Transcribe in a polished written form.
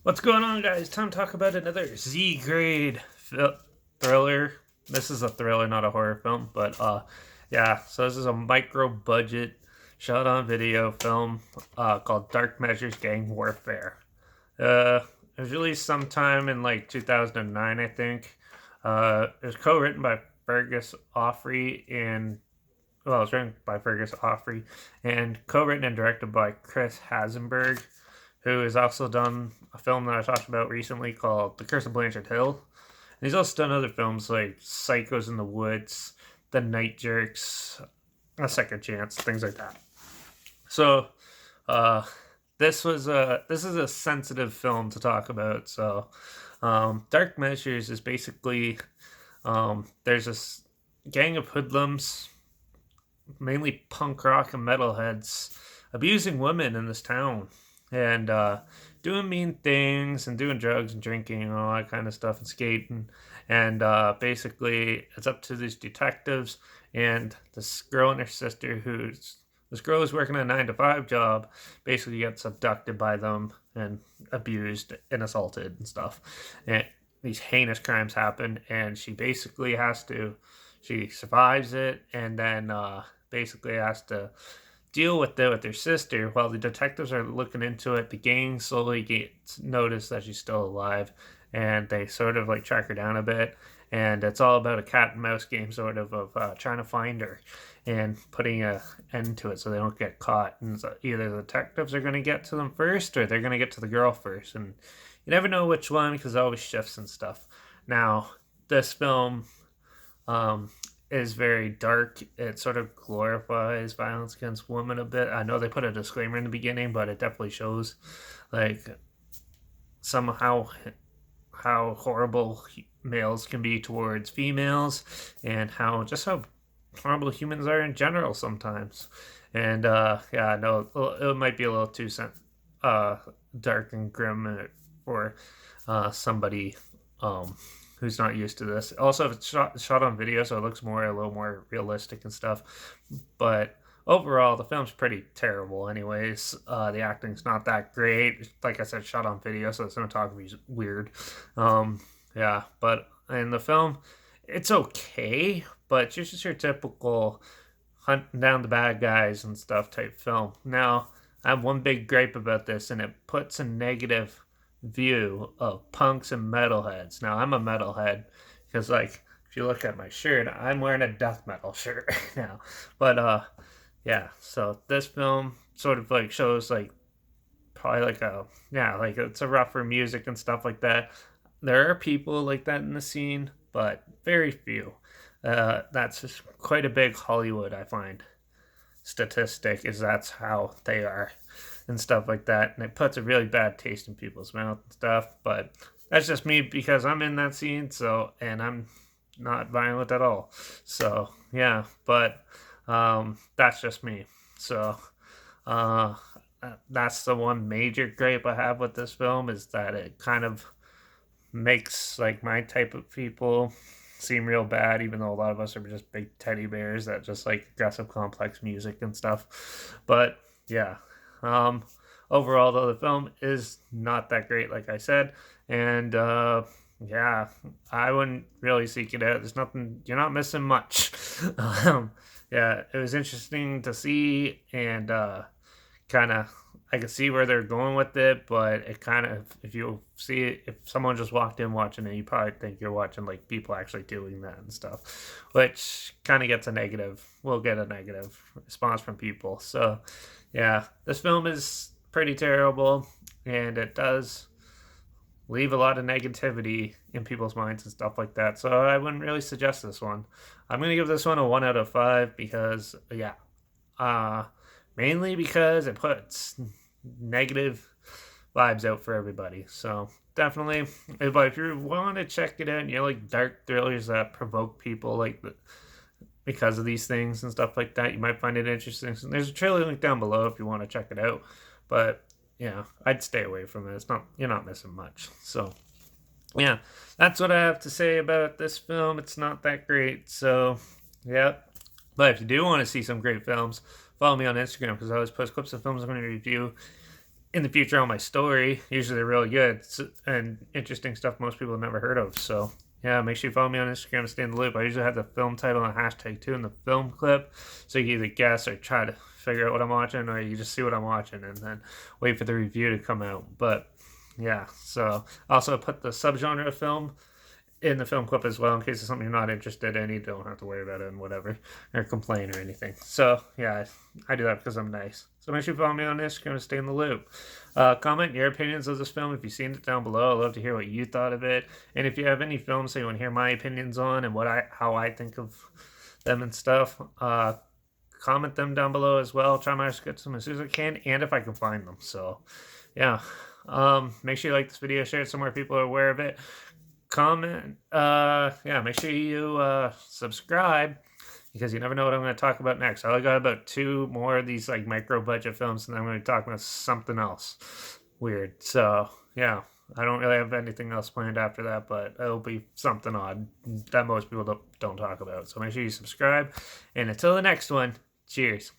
What's going on, guys? Time to talk about another Z grade thriller. This is a thriller, not a horror film, but yeah. So this is a micro budget, shot on video film called Dark Measures Gang Warfare. It was released sometime in like 2009, I think. It was co-written by Fergus Offrey and well, it was written by Fergus Offrey and co-written and directed by Chris Hasenberg, who has also done a film that I talked about recently called The Curse of Blanchard Hill. And he's also done other films like Psychos in the Woods, The Night Jerks, A Second Chance, things like that. So, uh, this is a sensitive film to talk about. So, Dark Measures is basically there's this gang of hoodlums, mainly punk rock and metalheads, abusing women in this town and doing mean things and doing drugs and drinking and all that kind of stuff and skating. And basically, it's up to these detectives and this girl and her sister this girl who's working a 9 to 5 job basically gets abducted by them and abused and assaulted and stuff. And these heinous crimes happen, and she survives it, and then basically has to deal with it with her sister. While the detectives are looking into it, the gang slowly gets noticed that she's still alive, and they sort of like track her down a bit. And it's all about a cat and mouse game, sort of trying to find her and putting an end to it so they don't get caught. And so either the detectives are going to get to them first, or they're going to get to the girl first. And you never know which one because it always shifts and stuff. Now, this film um, is very dark. It sort of glorifies violence against women a bit. I know they put a disclaimer in the beginning, but it definitely shows like somehow how horrible males can be towards females, and how horrible humans are in general sometimes. And yeah, no, it might be a little too uh, dark and grim for somebody who's not used to this. Also, it's shot on video, so it looks a little more realistic and stuff. But overall, the film's pretty terrible. Anyways, the acting's not that great. Like I said, shot on video, so the cinematography's weird. Yeah, but in the film, it's okay, but it's just your typical hunting down the bad guys and stuff type film. Now, I have one big gripe about this, and it puts a negative view of punks and metalheads. Now, I'm a metalhead because, like, if you look at my shirt, I'm wearing a death metal shirt right now. But yeah. So this film sort of like shows like probably like like it's a rougher music and stuff like that. There are people like that in the scene, but very few. That's just quite a big Hollywood, I find, statistic is that's how they are and stuff like that. And it puts a really bad taste in people's mouth and stuff. But that's just me because I'm in that scene, and I'm not violent at all. So yeah, but that's just me. So uh, that's the one major gripe I have with this film is that it kind of makes like my type of people seem real bad, even though a lot of us are just big teddy bears that just like aggressive, complex music and stuff. But yeah, um, overall, though, the film is not that great, like I said, and yeah, I wouldn't really seek it out. There's nothing, you're not missing much. um, yeah, it was interesting to see, and kind of I can see where they're going with it, but it kind of if you see it, if someone just walked in watching it, you probably think you're watching like people actually doing that and stuff, which kind of gets a negative. We'll get a negative response from people. So yeah, this film is pretty terrible, and it does leave a lot of negativity in people's minds and stuff like that. So I wouldn't really suggest this one. I'm gonna give this one a 1 out of 5 because yeah, uh, mainly because it puts negative vibes out for everybody. So definitely, but if you want to check it out and you like dark thrillers that provoke people because of these things and stuff like that, you might find it interesting. So there's a trailer link down below if you want to check it out. But yeah, I'd stay away from it. You're not missing much. So yeah, that's what I have to say about this film. It's not that great. So yeah, but if you do want to see some great films, follow me on Instagram because I always post clips of films I'm going to review in the future on my story. Usually they're really good and interesting stuff most people have never heard of. So yeah, make sure you follow me on Instagram to stay in the loop. I usually have the film title and hashtag too in the film clip, so you can either guess or try to figure out what I'm watching, or you just see what I'm watching and then wait for the review to come out. But yeah, so also put the subgenre of film in the film clip as well, in case it's something you're not interested in. You don't have to worry about it and whatever, or complain or anything. So yeah, I do that because I'm nice. So make sure you follow me on Instagram to stay in the loop. Comment your opinions of this film if you've seen it down below. I'd love to hear what you thought of it, and if you have any films that you want to hear my opinions on and how I think of them and stuff. Comment them down below as well. Try my best to get some as soon as I can, and if I can find them. So yeah, make sure you like this video, share it somewhere people are aware of it. Comment, yeah, make sure you subscribe, because you never know what I'm going to talk about next. I only got about 2 more of these like micro budget films, and then I'm going to talk about something else weird. So yeah, I don't really have anything else planned after that, but it'll be something odd that most people don't talk about. So make sure you subscribe, and until the next one, cheers.